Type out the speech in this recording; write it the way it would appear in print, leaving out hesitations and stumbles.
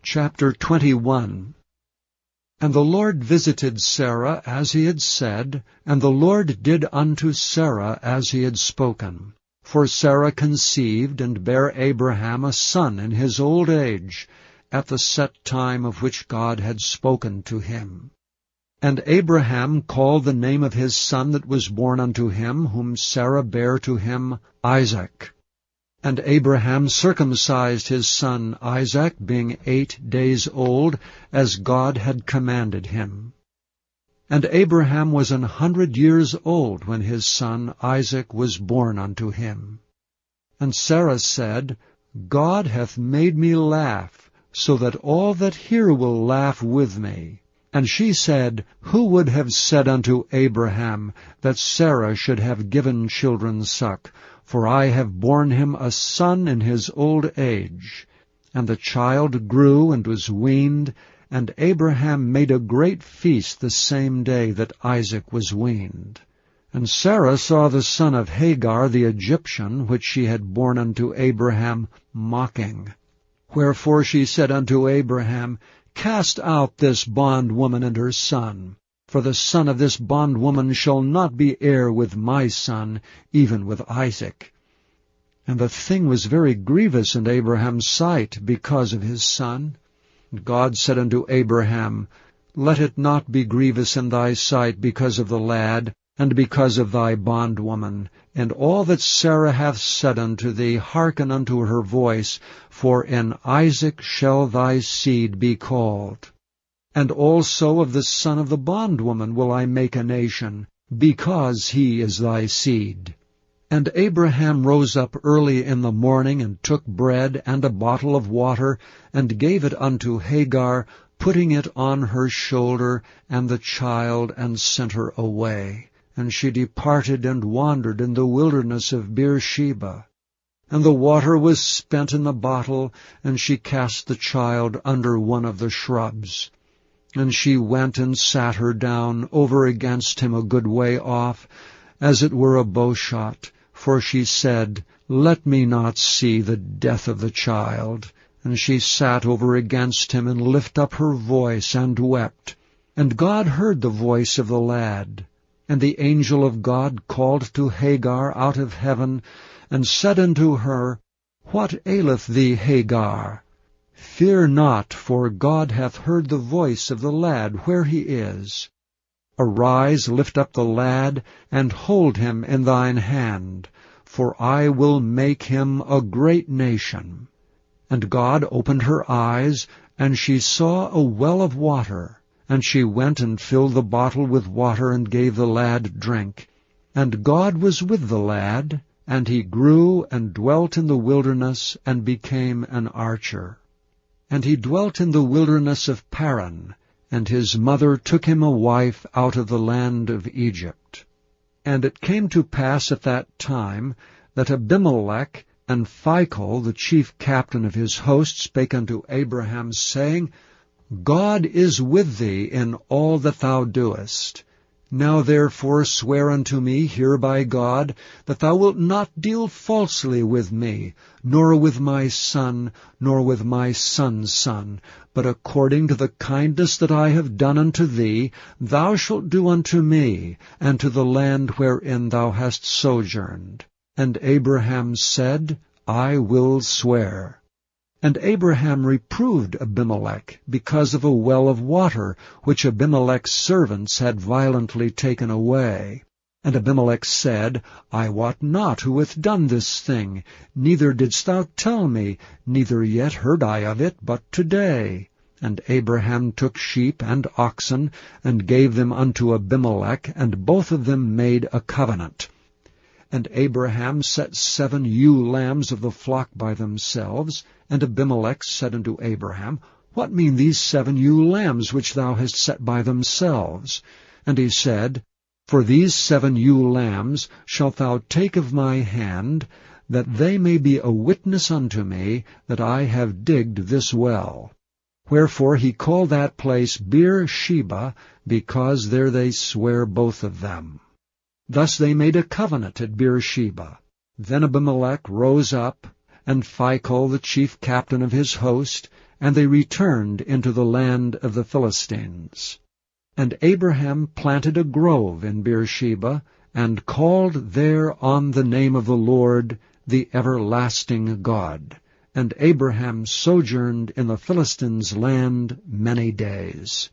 Chapter 21. And the Lord visited Sarah as he had said, and the Lord did unto Sarah as he had spoken. For Sarah conceived, and bare Abraham a son in his old age, at the set time of which God had spoken to him. And Abraham called the name of his son that was born unto him, whom Sarah bare to him, Isaac. And Abraham circumcised his son Isaac, being 8 days old, as God had commanded him. And Abraham was 100 years old when his son Isaac was born unto him. And Sarah said, God hath made me laugh, so that all that hear will laugh with me. And she said, Who would have said unto Abraham that Sarah should have given children suck? For I have borne him a son in his old age. And the child grew and was weaned, and Abraham made a great feast the same day that Isaac was weaned. And Sarah saw the son of Hagar the Egyptian, which she had borne unto Abraham, mocking. Wherefore she said unto Abraham, Cast out this bondwoman and her son. For the son of this bondwoman shall not be heir with my son, even with Isaac. And the thing was very grievous in Abraham's sight because of his son. And God said unto Abraham, Let it not be grievous in thy sight because of the lad, and because of thy bondwoman. And all that Sarah hath said unto thee, hearken unto her voice, for in Isaac shall thy seed be called. And also of the son of the bondwoman will I make a nation, because he is thy seed. And Abraham rose up early in the morning, and took bread and a bottle of water, and gave it unto Hagar, putting it on her shoulder, and the child, and sent her away. And she departed and wandered in the wilderness of Beersheba. And the water was spent in the bottle, and she cast the child under one of the shrubs. And she went and sat her down over against him a good way off, as it were a bowshot. For she said, Let me not see the death of the child. And she sat over against him, and lifted up her voice, and wept. And God heard the voice of the lad. And the angel of God called to Hagar out of heaven, and said unto her, What aileth thee, Hagar? Fear not, for God hath heard the voice of the lad where he is. Arise, lift up the lad, and hold him in thine hand, for I will make him a great nation. And God opened her eyes, and she saw a well of water. And she went and filled the bottle with water, and gave the lad drink. And God was with the lad, and he grew and dwelt in the wilderness, and became an archer. And he dwelt in the wilderness of Paran, and his mother took him a wife out of the land of Egypt. And it came to pass at that time that Abimelech and Phicol, the chief captain of his host, spake unto Abraham, saying, God is with thee in all that thou doest. Now therefore swear unto me here by God, that thou wilt not deal falsely with me, nor with my son, nor with my son's son, but according to the kindness that I have done unto thee, thou shalt do unto me, and to the land wherein thou hast sojourned. And Abraham said, I will swear. And Abraham reproved Abimelech because of a well of water, which Abimelech's servants had violently taken away. And Abimelech said, I wot not who hath done this thing, neither didst thou tell me, neither yet heard I of it but today. And Abraham took sheep and oxen, and gave them unto Abimelech, and both of them made a covenant. And Abraham set 7 ewe lambs of the flock by themselves. And Abimelech said unto Abraham, What mean these 7 ewe lambs which thou hast set by themselves? And he said, For these 7 ewe lambs shalt thou take of my hand, that they may be a witness unto me that I have digged this well. Wherefore he called that place Beersheba, because there they sware both of them. Thus they made a covenant at Beersheba. Then Abimelech rose up, and Phicol the chief captain of his host, and they returned into the land of the Philistines. And Abraham planted a grove in Beersheba, and called there on the name of the Lord, the everlasting God. And Abraham sojourned in the Philistines' land many days.